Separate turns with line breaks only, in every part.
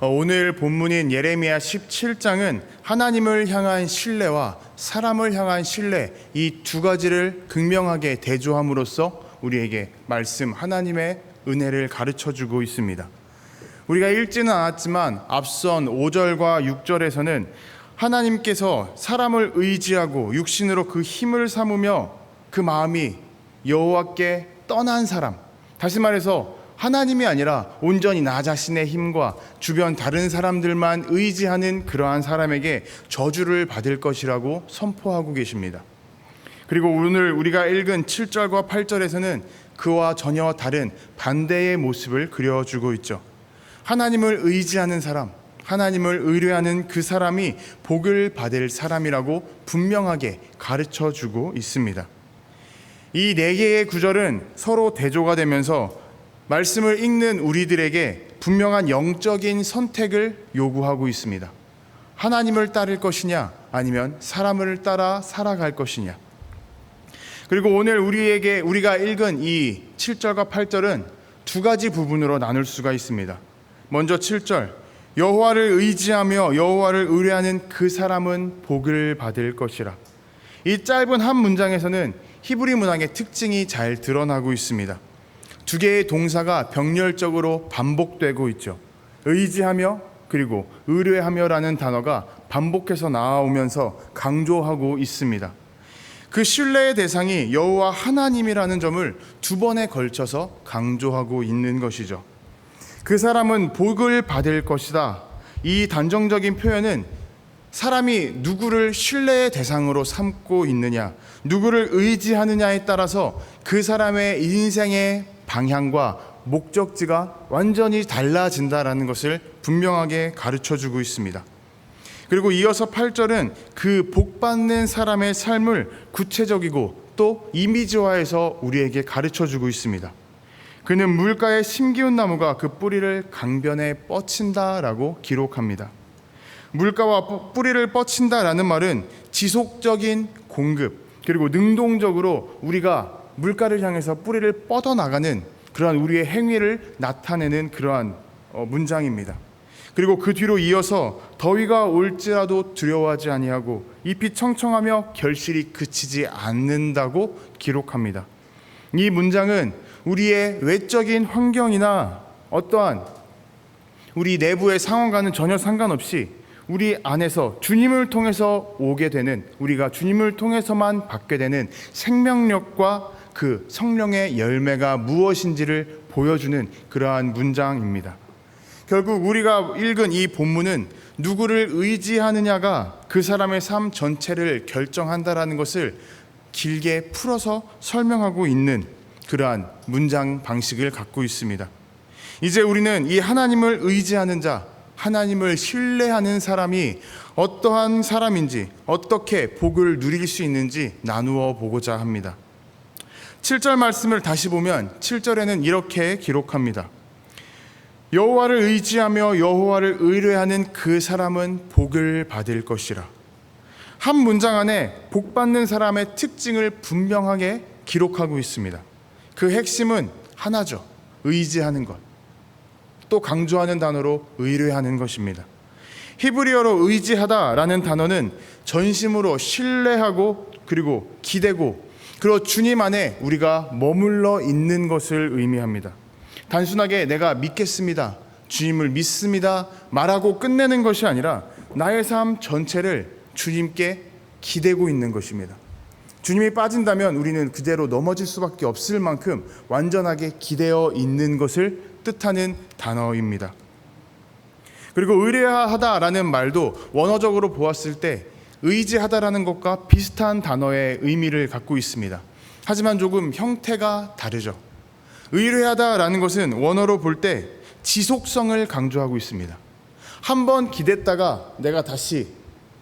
오늘 본문인 예레미야 17장은 하나님을 향한 신뢰와 사람을 향한 신뢰, 이 두 가지를 극명하게 대조함으로써 우리에게 말씀 하나님의 은혜를 가르쳐주고 있습니다. 우리가 읽지는 않았지만 앞선 5절과 6절에서는 하나님께서 사람을 의지하고 육신으로 그 힘을 삼으며 그 마음이 여호와께 떠난 사람, 다시 말해서 하나님이 아니라 온전히 나 자신의 힘과 주변 다른 사람들만 의지하는 그러한 사람에게 저주를 받을 것이라고 선포하고 계십니다. 그리고 오늘 우리가 읽은 7절과 8절에서는 그와 전혀 다른 반대의 모습을 그려주고 있죠. 하나님을 의지하는 사람, 하나님을 의뢰하는 그 사람이 복을 받을 사람이라고 분명하게 가르쳐주고 있습니다. 이 네 개의 구절은 서로 대조가 되면서 말씀을 읽는 우리들에게 분명한 영적인 선택을 요구하고 있습니다. 하나님을 따를 것이냐 아니면 사람을 따라 살아갈 것이냐. 그리고 오늘 우리가 읽은 이 7절과 8절은 두 가지 부분으로 나눌 수가 있습니다. 먼저 7절, 여호와를 의지하며 여호와를 의뢰하는 그 사람은 복을 받을 것이라. 이 짧은 한 문장에서는 히브리 문학의 특징이 잘 드러나고 있습니다. 두 개의 동사가 병렬적으로 반복되고 있죠. 의지하며 그리고 의뢰하며라는 단어가 반복해서 나오면서 강조하고 있습니다. 그 신뢰의 대상이 여호와 하나님이라는 점을 두 번에 걸쳐서 강조하고 있는 것이죠. 그 사람은 복을 받을 것이다. 이 단정적인 표현은 사람이 누구를 신뢰의 대상으로 삼고 있느냐, 누구를 의지하느냐에 따라서 그 사람의 인생의 방향과 목적지가 완전히 달라진다라는 것을 분명하게 가르쳐주고 있습니다. 그리고 이어서 8절은 그 복받는 사람의 삶을 구체적이고 또 이미지화해서 우리에게 가르쳐주고 있습니다. 그는 물가에 심기운 나무가 그 뿌리를 강변에 뻗친다라고 기록합니다. 물가와 뿌리를 뻗친다라는 말은 지속적인 공급, 그리고 능동적으로 우리가 물가를 향해서 뿌리를 뻗어나가는 그러한 우리의 행위를 나타내는 그러한 문장입니다. 그리고 그 뒤로 이어서 더위가 올지라도 두려워하지 아니하고 잎이 청청하며 결실이 그치지 않는다고 기록합니다. 이 문장은 우리의 외적인 환경이나 어떠한 우리 내부의 상황과는 전혀 상관없이 우리 안에서 주님을 통해서 오게 되는, 우리가 주님을 통해서만 받게 되는 생명력과 그 성령의 열매가 무엇인지를 보여주는 그러한 문장입니다. 결국 우리가 읽은 이 본문은 누구를 의지하느냐가 그 사람의 삶 전체를 결정한다라는 것을 길게 풀어서 설명하고 있는 그러한 문장 방식을 갖고 있습니다. 이제 우리는 이 하나님을 의지하는 자, 하나님을 신뢰하는 사람이 어떠한 사람인지, 어떻게 복을 누릴 수 있는지 나누어 보고자 합니다. 7절 말씀을 다시 보면 7절에는 이렇게 기록합니다. 여호와를 의지하며 여호와를 의뢰하는 그 사람은 복을 받을 것이라. 한 문장 안에 복받는 사람의 특징을 분명하게 기록하고 있습니다. 그 핵심은 하나죠. 의지하는 것. 또 강조하는 단어로 의뢰하는 것입니다. 히브리어로 의지하다라는 단어는 전심으로 신뢰하고 그리고 기대고 그리고 주님 안에 우리가 머물러 있는 것을 의미합니다. 단순하게 내가 믿겠습니다, 주님을 믿습니다 말하고 끝내는 것이 아니라 나의 삶 전체를 주님께 기대고 있는 것입니다. 주님이 빠진다면 우리는 그대로 넘어질 수밖에 없을 만큼 완전하게 기대어 있는 것을 뜻하는 단어입니다. 그리고 의뢰하다라는 말도 원어적으로 보았을 때 의지하다라는 것과 비슷한 단어의 의미를 갖고 있습니다. 하지만 조금 형태가 다르죠. 의뢰하다라는 것은 원어로 볼 때 지속성을 강조하고 있습니다. 한번 기댔다가 내가 다시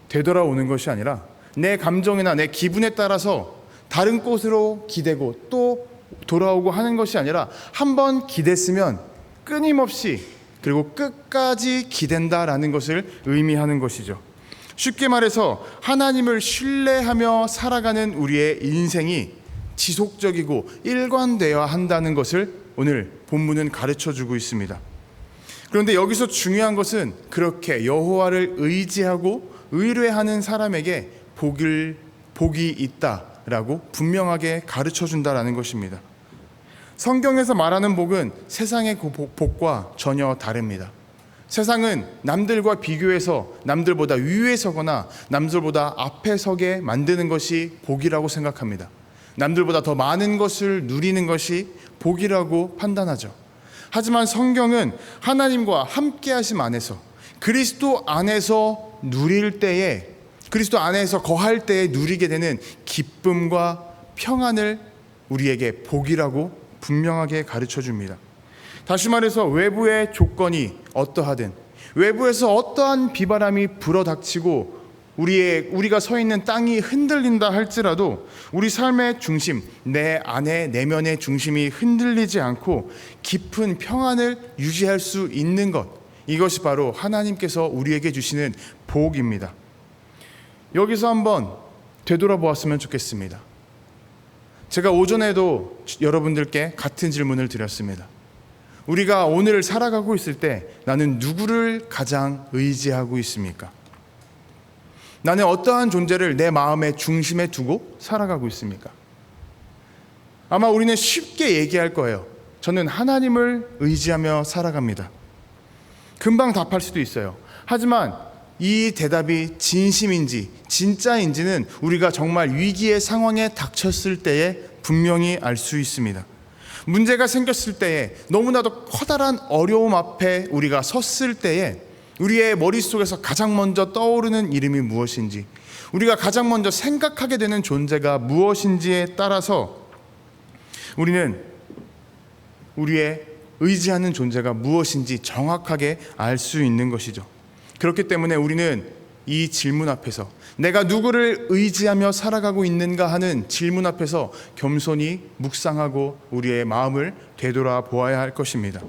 되돌아오는 것이 아니라 내 감정이나 내 기분에 따라서 다른 곳으로 기대고 또 돌아오고 하는 것이 아니라 한번 기댔으면 끊임없이 그리고 끝까지 기댄다라는 것을 의미하는 것이죠. 쉽게 말해서 하나님을 신뢰하며 살아가는 우리의 인생이 지속적이고 일관되어야 한다는 것을 오늘 본문은 가르쳐주고 있습니다. 그런데 여기서 중요한 것은 그렇게 여호와를 의지하고 의뢰하는 사람에게 복이 있다라고 분명하게 가르쳐 준다라는 것입니다. 성경에서 말하는 복은 세상의 복과 전혀 다릅니다. 세상은 남들과 비교해서 남들보다 위에 서거나 남들보다 앞에 서게 만드는 것이 복이라고 생각합니다. 남들보다 더 많은 것을 누리는 것이 복이라고 판단하죠. 하지만 성경은 하나님과 함께 하심 안에서 그리스도 안에서 누릴 때에, 그리스도 안에서 거할 때에 누리게 되는 기쁨과 평안을 우리에게 복이라고 분명하게 가르쳐 줍니다. 다시 말해서 외부의 조건이 어떠하든, 외부에서 어떠한 비바람이 불어닥치고 우리가 서 있는 땅이 흔들린다 할지라도 우리 삶의 중심, 내 안에 내면의 중심이 흔들리지 않고 깊은 평안을 유지할 수 있는 것, 이것이 바로 하나님께서 우리에게 주시는 복입니다. 여기서 한번 되돌아보았으면 좋겠습니다. 제가 오전에도 여러분들께 같은 질문을 드렸습니다. 우리가 오늘을 살아가고 있을 때 나는 누구를 가장 의지하고 있습니까? 나는 어떠한 존재를 내 마음의 중심에 두고 살아가고 있습니까? 아마 우리는 쉽게 얘기할 거예요. 저는 하나님을 의지하며 살아갑니다. 금방 답할 수도 있어요. 하지만 이 대답이 진심인지 진짜인지는 우리가 정말 위기의 상황에 닥쳤을 때에 분명히 알 수 있습니다. 문제가 생겼을 때에, 너무나도 커다란 어려움 앞에 우리가 섰을 때에 우리의 머릿속에서 가장 먼저 떠오르는 이름이 무엇인지, 우리가 가장 먼저 생각하게 되는 존재가 무엇인지에 따라서 우리는 우리의 의지하는 존재가 무엇인지 정확하게 알 수 있는 것이죠. 그렇기 때문에 우리는 이 질문 앞에서, 내가 누구를 의지하며 살아가고 있는가 하는 질문 앞에서 겸손히 묵상하고 우리의 마음을 되돌아보아야 할 것입니다.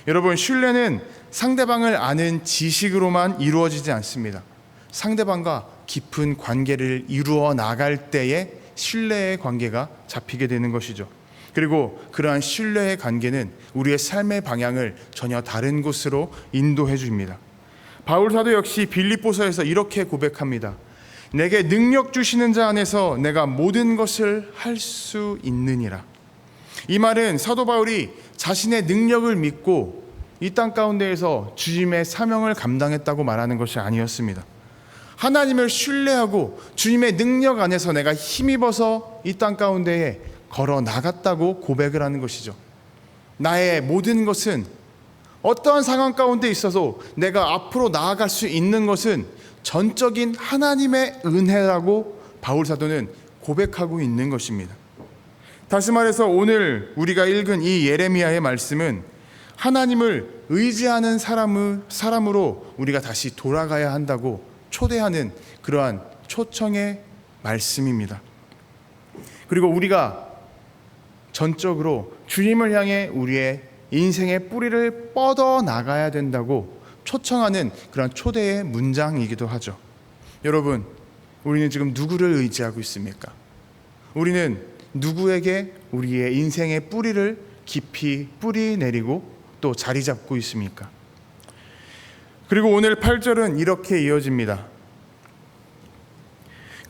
여러분, 신뢰는 상대방을 아는 지식으로만 이루어지지 않습니다. 상대방과 깊은 관계를 이루어 나갈 때에 신뢰의 관계가 잡히게 되는 것이죠. 그리고 그러한 신뢰의 관계는 우리의 삶의 방향을 전혀 다른 곳으로 인도해 줍니다. 바울 사도 역시 빌립보서에서 이렇게 고백합니다. 내게 능력 주시는 자 안에서 내가 모든 것을 할 수 있느니라. 이 말은 사도 바울이 자신의 능력을 믿고 이 땅 가운데에서 주님의 사명을 감당했다고 말하는 것이 아니었습니다. 하나님을 신뢰하고 주님의 능력 안에서 내가 힘입어서 이 땅 가운데에 걸어 나갔다고 고백을 하는 것이죠. 나의 모든 것은, 어떠한 상황 가운데 있어서 내가 앞으로 나아갈 수 있는 것은 전적인 하나님의 은혜라고 바울 사도는 고백하고 있는 것입니다. 다시 말해서 오늘 우리가 읽은 이 예레미야의 말씀은 하나님을 의지하는 사람으로 우리가 다시 돌아가야 한다고 초대하는 그러한 초청의 말씀입니다. 그리고 우리가 전적으로 주님을 향해 우리의 인생의 뿌리를 뻗어 나가야 된다고 초청하는 그런 초대의 문장이기도 하죠. 여러분, 우리는 지금 누구를 의지하고 있습니까? 우리는 누구에게 우리의 인생의 뿌리를 깊이 뿌리 내리고 또 자리 잡고 있습니까? 그리고 오늘 8절은 이렇게 이어집니다.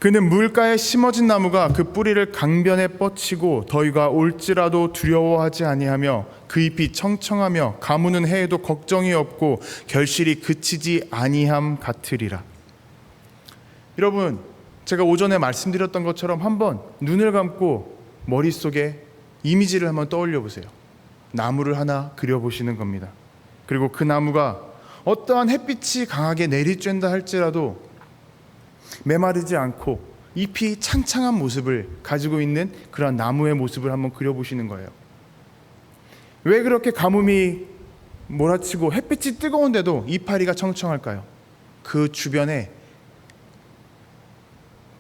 그는 물가에 심어진 나무가 그 뿌리를 강변에 뻗치고 더위가 올지라도 두려워하지 아니하며 그 잎이 청청하며 가무는 해에도 걱정이 없고 결실이 그치지 아니함 같으리라. 여러분, 제가 오전에 말씀드렸던 것처럼 한번 눈을 감고 머릿속에 이미지를 한번 떠올려 보세요. 나무를 하나 그려보시는 겁니다. 그리고 그 나무가 어떠한 햇빛이 강하게 내리쬐다 할지라도 메마르지 않고 잎이 창창한 모습을 가지고 있는 그런 나무의 모습을 한번 그려보시는 거예요. 왜 그렇게 가뭄이 몰아치고 햇빛이 뜨거운데도 이파리가 청청할까요? 그 주변에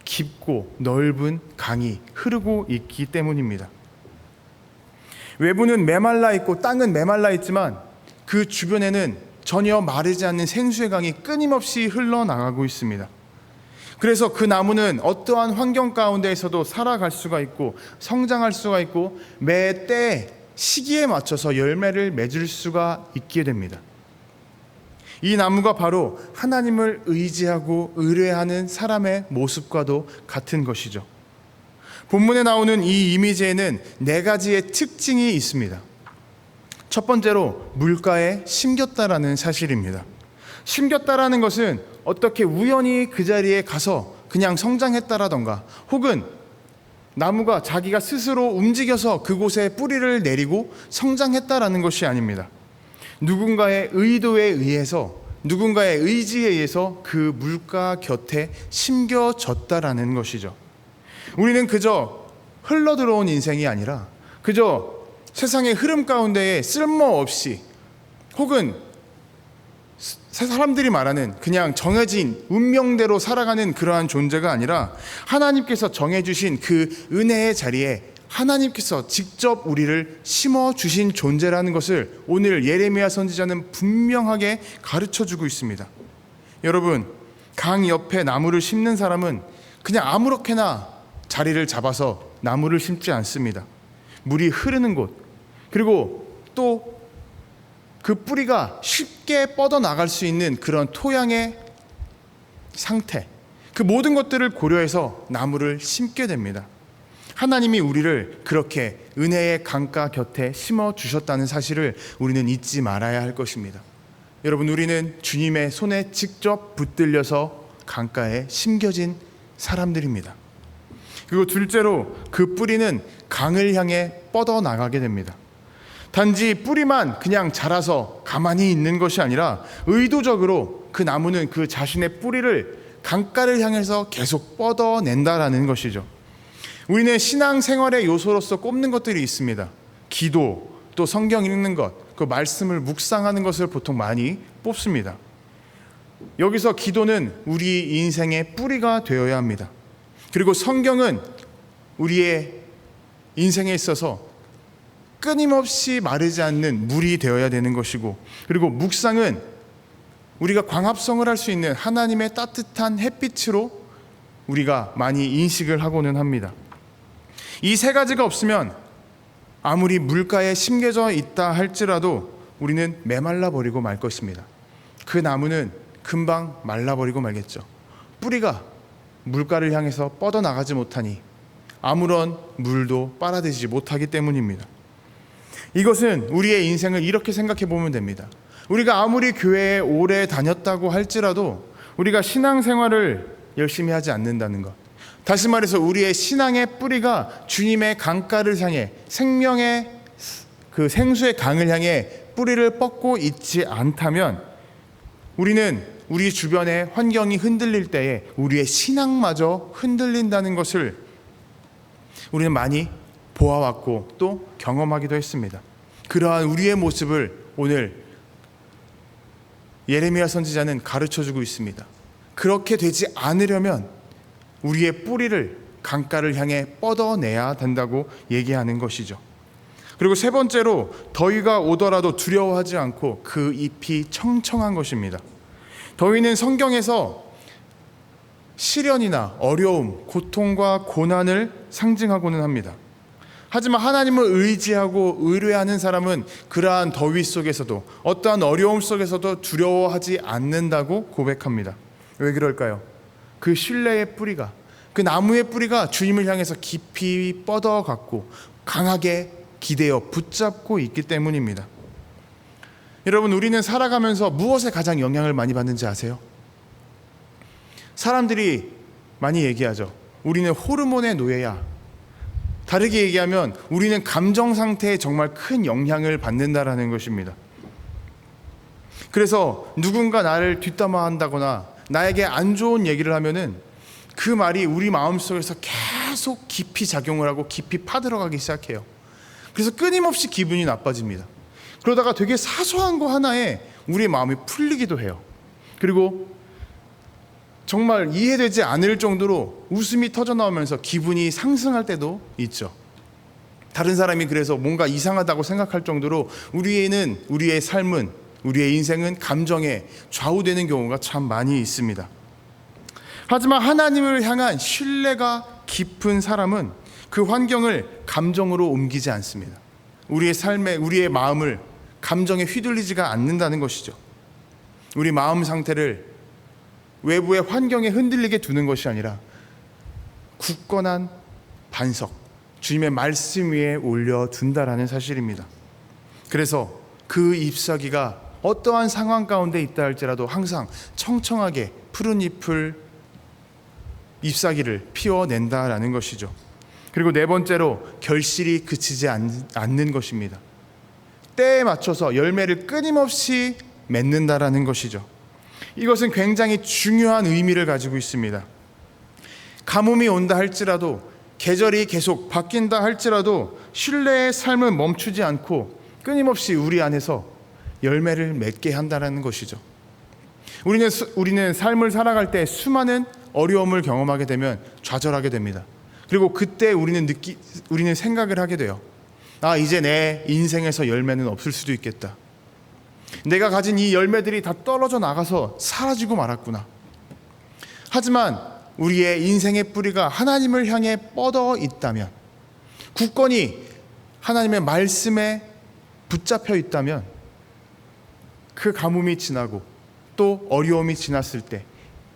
깊고 넓은 강이 흐르고 있기 때문입니다. 외부는 메말라 있고 땅은 메말라 있지만 그 주변에는 전혀 마르지 않는 생수의 강이 끊임없이 흘러나가고 있습니다. 그래서 그 나무는 어떠한 환경 가운데에서도 살아갈 수가 있고 성장할 수가 있고 매 때 시기에 맞춰서 열매를 맺을 수가 있게 됩니다. 이 나무가 바로 하나님을 의지하고 의뢰하는 사람의 모습과도 같은 것이죠. 본문에 나오는 이 이미지에는 4가지의 특징이 있습니다. 첫 번째로 물가에 심겼다라는 사실입니다. 심겼다라는 것은 어떻게 우연히 그 자리에 가서 그냥 성장했다라던가, 혹은 나무가 자기가 스스로 움직여서 그곳에 뿌리를 내리고 성장했다라는 것이 아닙니다. 누군가의 의도에 의해서, 누군가의 의지에 의해서 그 물가 곁에 심겨졌다라는 것이죠. 우리는 그저 흘러들어온 인생이 아니라 그저 세상의 흐름 가운데에 쓸모없이, 혹은 사람들이 말하는 그냥 정해진 운명대로 살아가는 그러한 존재가 아니라 하나님께서 정해주신 그 은혜의 자리에 하나님께서 직접 우리를 심어주신 존재라는 것을 오늘 예레미야 선지자는 분명하게 가르쳐주고 있습니다. 여러분, 강 옆에 나무를 심는 사람은 그냥 아무렇게나 자리를 잡아서 나무를 심지 않습니다. 물이 흐르는 곳, 그리고 또 그 뿌리가 쉽게 뻗어나갈 수 있는 그런 토양의 상태, 그 모든 것들을 고려해서 나무를 심게 됩니다. 하나님이 우리를 그렇게 은혜의 강가 곁에 심어주셨다는 사실을 우리는 잊지 말아야 할 것입니다. 여러분, 우리는 주님의 손에 직접 붙들려서 강가에 심겨진 사람들입니다. 그리고 둘째로, 그 뿌리는 강을 향해 뻗어나가게 됩니다. 단지 뿌리만 그냥 자라서 가만히 있는 것이 아니라 의도적으로 그 나무는 그 자신의 뿌리를 강가를 향해서 계속 뻗어낸다라는 것이죠. 우리는 신앙생활의 요소로서 꼽는 것들이 있습니다. 기도, 또 성경 읽는 것, 그 말씀을 묵상하는 것을 보통 많이 뽑습니다. 여기서 기도는 우리 인생의 뿌리가 되어야 합니다. 그리고 성경은 우리의 인생에 있어서 끊임없이 마르지 않는 물이 되어야 되는 것이고, 그리고 묵상은 우리가 광합성을 할 수 있는 하나님의 따뜻한 햇빛으로 우리가 많이 인식을 하고는 합니다. 이 3가지가 없으면 아무리 물가에 심겨져 있다 할지라도 우리는 메말라 버리고 말 것입니다. 그 나무는 금방 말라버리고 말겠죠. 뿌리가 물가를 향해서 뻗어나가지 못하니 아무런 물도 빨아들이지 못하기 때문입니다. 이것은 우리의 인생을 이렇게 생각해 보면 됩니다. 우리가 아무리 교회에 오래 다녔다고 할지라도 우리가 신앙생활을 열심히 하지 않는다는 것, 다시 말해서 우리의 신앙의 뿌리가 주님의 강가를 향해, 생명의 그 생수의 강을 향해 뿌리를 뻗고 있지 않다면 우리는 우리 주변의 환경이 흔들릴 때에 우리의 신앙마저 흔들린다는 것을 우리는 많이 보아왔고 또 경험하기도 했습니다. 그러한 우리의 모습을 오늘 예레미야 선지자는 가르쳐주고 있습니다. 그렇게 되지 않으려면 우리의 뿌리를 강가를 향해 뻗어내야 된다고 얘기하는 것이죠. 그리고 3번째로, 더위가 오더라도 두려워하지 않고 그 잎이 청청한 것입니다. 더위는 성경에서 시련이나 어려움, 고통과 고난을 상징하고는 합니다. 하지만 하나님을 의지하고 의뢰하는 사람은 그러한 더위 속에서도, 어떠한 어려움 속에서도 두려워하지 않는다고 고백합니다. 왜 그럴까요? 그 신뢰의 뿌리가, 그 나무의 뿌리가 주님을 향해서 깊이 뻗어갔고 강하게 기대어 붙잡고 있기 때문입니다. 여러분, 우리는 살아가면서 무엇에 가장 영향을 많이 받는지 아세요? 사람들이 많이 얘기하죠. 우리는 호르몬의 노예야. 다르게 얘기하면 우리는 감정 상태에 정말 큰 영향을 받는다라는 것입니다. 그래서 누군가 나를 뒷담화한다거나 나에게 안 좋은 얘기를 하면은 그 말이 우리 마음속에서 계속 깊이 작용을 하고 깊이 파들어가기 시작해요. 그래서 끊임없이 기분이 나빠집니다. 그러다가 되게 사소한 거 하나에 우리의 마음이 풀리기도 해요. 그리고 정말 이해되지 않을 정도로 웃음이 터져나오면서 기분이 상승할 때도 있죠. 다른 사람이 그래서 뭔가 이상하다고 생각할 정도로 우리의 삶은, 우리의 인생은 감정에 좌우되는 경우가 참 많이 있습니다. 하지만 하나님을 향한 신뢰가 깊은 사람은 그 환경을 감정으로 옮기지 않습니다. 우리의 삶에, 우리의 마음을 감정에 휘둘리지가 않는다는 것이죠. 우리 마음 상태를 외부의 환경에 흔들리게 두는 것이 아니라 굳건한 반석, 주님의 말씀 위에 올려둔다라는 사실입니다. 그래서 그 잎사귀가 어떠한 상황 가운데 있다 할지라도 항상 청청하게 푸른 잎사귀를 피워낸다라는 것이죠. 그리고 네 번째로 결실이 그치지 않는 것입니다. 때에 맞춰서 열매를 끊임없이 맺는다라는 것이죠. 이것은 굉장히 중요한 의미를 가지고 있습니다. 가뭄이 온다 할지라도, 계절이 계속 바뀐다 할지라도 신뢰의 삶은 멈추지 않고 끊임없이 우리 안에서 열매를 맺게 한다는 것이죠. 우리는 삶을 살아갈 때 수많은 어려움을 경험하게 되면 좌절하게 됩니다. 그리고 그때 우리는 생각을 하게 돼요. 이제 내 인생에서 열매는 없을 수도 있겠다. 내가 가진 이 열매들이 다 떨어져 나가서 사라지고 말았구나. 하지만 우리의 인생의 뿌리가 하나님을 향해 뻗어 있다면, 굳건히 하나님의 말씀에 붙잡혀 있다면, 그 가뭄이 지나고 또 어려움이 지났을 때,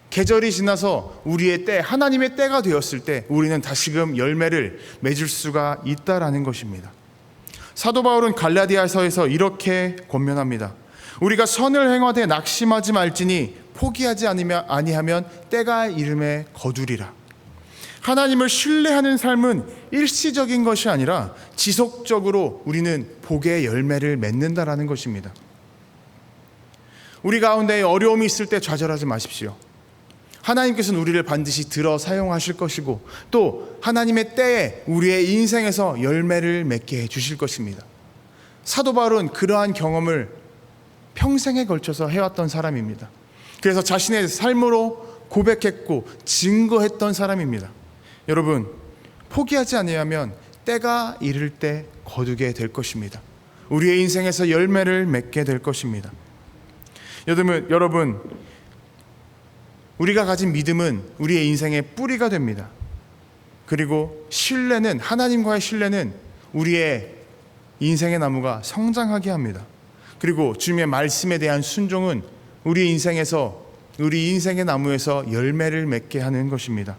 계절이 지나서 우리의 때, 하나님의 때가 되었을 때 우리는 다시금 열매를 맺을 수가 있다라는 것입니다. 사도 바울은 갈라디아서에서 이렇게 권면합니다. 우리가 선을 행하되 낙심하지 말지니 포기하지 아니하면 때가 이름에 거두리라. 하나님을 신뢰하는 삶은 일시적인 것이 아니라 지속적으로 우리는 복의 열매를 맺는다라는 것입니다. 우리 가운데 어려움이 있을 때 좌절하지 마십시오. 하나님께서는 우리를 반드시 들어 사용하실 것이고, 또 하나님의 때에 우리의 인생에서 열매를 맺게 해주실 것입니다. 사도 바울은 그러한 경험을 평생에 걸쳐서 해왔던 사람입니다. 그래서 자신의 삶으로 고백했고 증거했던 사람입니다. 여러분, 포기하지 아니하면 때가 이를 때 거두게 될 것입니다. 우리의 인생에서 열매를 맺게 될 것입니다. 여러분, 우리가 가진 믿음은 우리의 인생의 뿌리가 됩니다. 그리고 신뢰는, 하나님과의 신뢰는 우리의 인생의 나무가 성장하게 합니다. 그리고 주님의 말씀에 대한 순종은 우리 인생의 나무에서 열매를 맺게 하는 것입니다.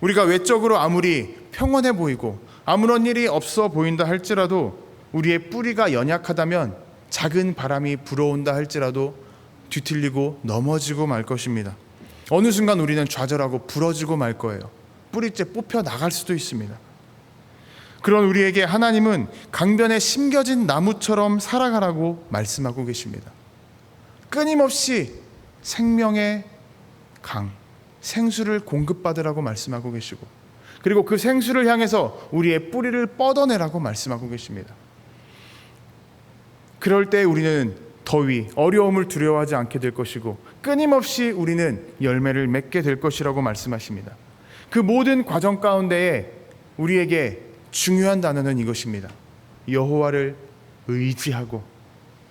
우리가 외적으로 아무리 평온해 보이고 아무런 일이 없어 보인다 할지라도, 우리의 뿌리가 연약하다면 작은 바람이 불어온다 할지라도 뒤틀리고 넘어지고 말 것입니다. 어느 순간 우리는 좌절하고 부러지고 말 거예요. 뿌리째 뽑혀 나갈 수도 있습니다. 그런 우리에게 하나님은 강변에 심겨진 나무처럼 살아가라고 말씀하고 계십니다. 끊임없이 생명의 강, 생수를 공급받으라고 말씀하고 계시고, 그리고 그 생수를 향해서 우리의 뿌리를 뻗어내라고 말씀하고 계십니다. 그럴 때 우리는 더위, 어려움을 두려워하지 않게 될 것이고, 끊임없이 우리는 열매를 맺게 될 것이라고 말씀하십니다. 그 모든 과정 가운데에 우리에게 중요한 단어는 이것입니다. 여호와를 의지하고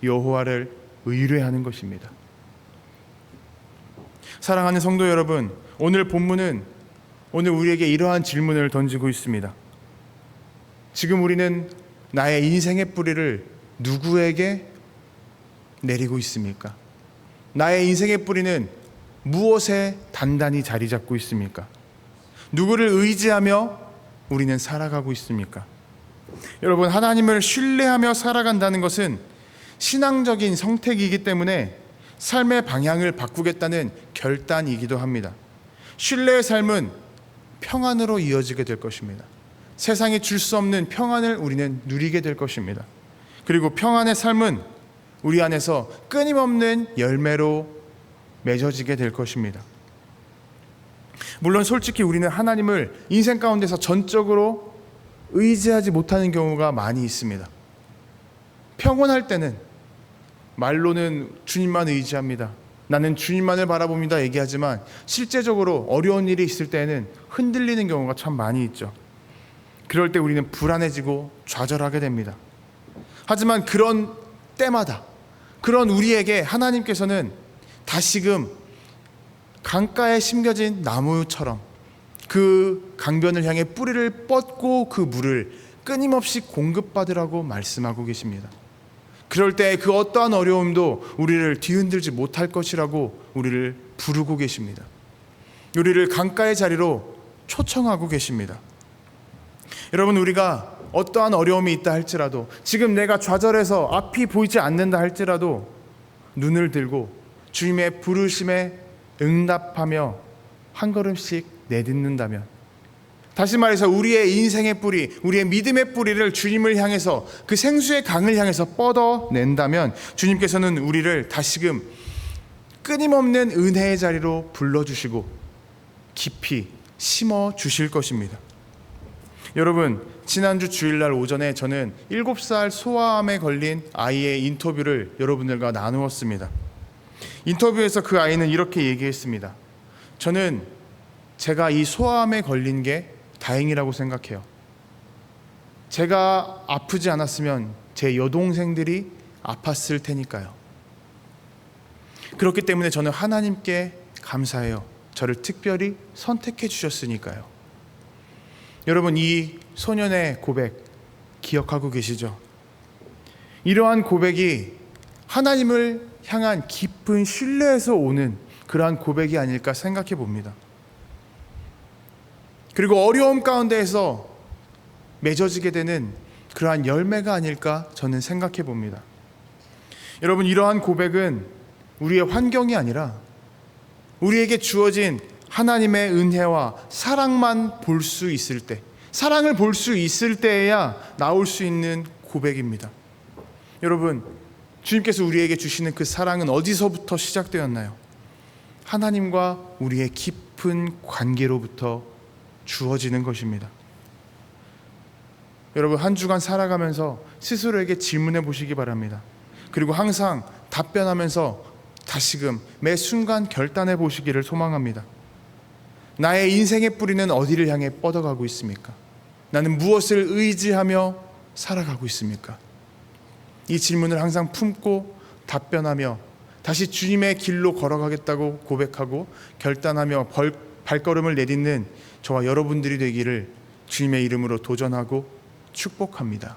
여호와를 의뢰하는 것입니다. 사랑하는 성도 여러분, 오늘 본문은 오늘 우리에게 이러한 질문을 던지고 있습니다. 지금 우리는 나의 인생의 뿌리를 누구에게 내리고 있습니까? 나의 인생의 뿌리는 무엇에 단단히 자리 잡고 있습니까? 누구를 의지하며 우리는 살아가고 있습니까? 여러분, 하나님을 신뢰하며 살아간다는 것은 신앙적인 선택이기 때문에 삶의 방향을 바꾸겠다는 결단이기도 합니다. 신뢰의 삶은 평안으로 이어지게 될 것입니다. 세상이 줄 수 없는 평안을 우리는 누리게 될 것입니다. 그리고 평안의 삶은 우리 안에서 끊임없는 열매로 맺어지게 될 것입니다. 물론 솔직히 우리는 하나님을 인생 가운데서 전적으로 의지하지 못하는 경우가 많이 있습니다. 평온할 때는 말로는 주님만 의지합니다, 나는 주님만을 바라봅니다 얘기하지만, 실제적으로 어려운 일이 있을 때에는 흔들리는 경우가 참 많이 있죠. 그럴 때 우리는 불안해지고 좌절하게 됩니다. 하지만 그런 때마다, 그런 우리에게 하나님께서는 다시금 강가에 심겨진 나무처럼 그 강변을 향해 뿌리를 뻗고 그 물을 끊임없이 공급받으라고 말씀하고 계십니다. 그럴 때 그 어떠한 어려움도 우리를 뒤흔들지 못할 것이라고 우리를 부르고 계십니다. 우리를 강가의 자리로 초청하고 계십니다. 여러분, 우리가 어떠한 어려움이 있다 할지라도, 지금 내가 좌절해서 앞이 보이지 않는다 할지라도 눈을 들고 주님의 부르심에 응답하며 한 걸음씩 내딛는다면, 다시 말해서 우리의 인생의 뿌리, 우리의 믿음의 뿌리를 주님을 향해서, 그 생수의 강을 향해서 뻗어낸다면 주님께서는 우리를 다시금 끊임없는 은혜의 자리로 불러주시고 깊이 심어주실 것입니다. 여러분, 지난주 주일날 오전에 저는 7살 소아암에 걸린 아이의 인터뷰를 여러분들과 나누었습니다. 인터뷰에서 그 아이는 이렇게 얘기했습니다. 저는 제가 이 소아암에 걸린 게 다행이라고 생각해요. 제가 아프지 않았으면 제 여동생들이 아팠을 테니까요. 그렇기 때문에 저는 하나님께 감사해요. 저를 특별히 선택해 주셨으니까요. 여러분, 이 소년의 고백 기억하고 계시죠? 이러한 고백이 하나님을 향한 깊은 신뢰에서 오는 그러한 고백이 아닐까 생각해 봅니다. 그리고 어려움 가운데에서 맺어지게 되는 그러한 열매가 아닐까 저는 생각해 봅니다. 여러분, 이러한 고백은 우리의 환경이 아니라 우리에게 주어진 하나님의 은혜와 사랑만 볼 수 있을 때, 사랑을 볼 수 있을 때에야 나올 수 있는 고백입니다. 여러분, 주님께서 우리에게 주시는 그 사랑은 어디서부터 시작되었나요? 하나님과 우리의 깊은 관계로부터 주어지는 것입니다. 여러분, 한 주간 살아가면서 스스로에게 질문해 보시기 바랍니다. 그리고 항상 답변하면서 다시금 매 순간 결단해 보시기를 소망합니다. 나의 인생의 뿌리는 어디를 향해 뻗어가고 있습니까? 나는 무엇을 의지하며 살아가고 있습니까? 이 질문을 항상 품고 답변하며 다시 주님의 길로 걸어가겠다고 고백하고 결단하며 발걸음을 내딛는 저와 여러분들이 되기를 주님의 이름으로 도전하고 축복합니다.